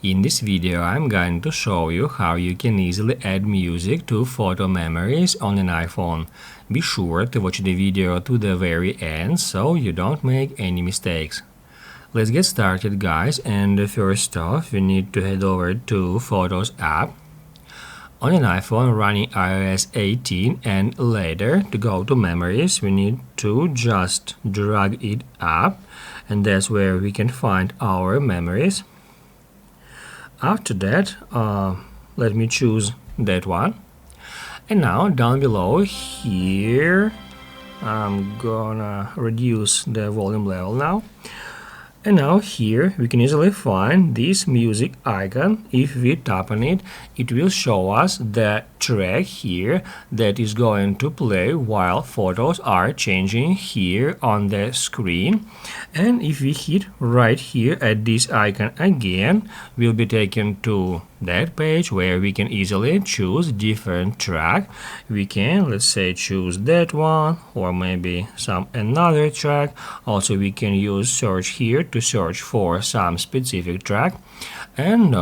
In this video, I'm going to show you how you can easily add music to photo memories on an iPhone. Be sure to watch the video to the very end so you don't make any mistakes. Let's get started, guys, and first off we need to head over to Photos app. On an iPhone running iOS 18 and later, to go to memories we need to just drag it up, and that's where we can find our memories. After that, let me choose that one. And now down below here, I'm gonna reduce the volume level now. And now here we can easily find this music icon. If we tap on it, it will show us the track here that is going to play while photos are changing here on the screen. And if we hit right here at this icon again, we'll be taken to that page where we can easily choose different track. We can, let's say, choose that one or maybe some another track. Also we can use search here to search for some specific track, and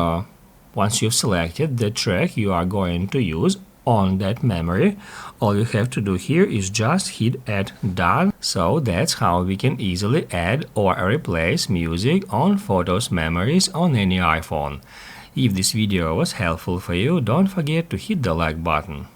once you've selected the track you are going to use on that memory, all you have to do here is just hit add done. So that's how we can easily add or replace music on photos memories on any iPhone. If this video was helpful for you, don't forget to hit the like button.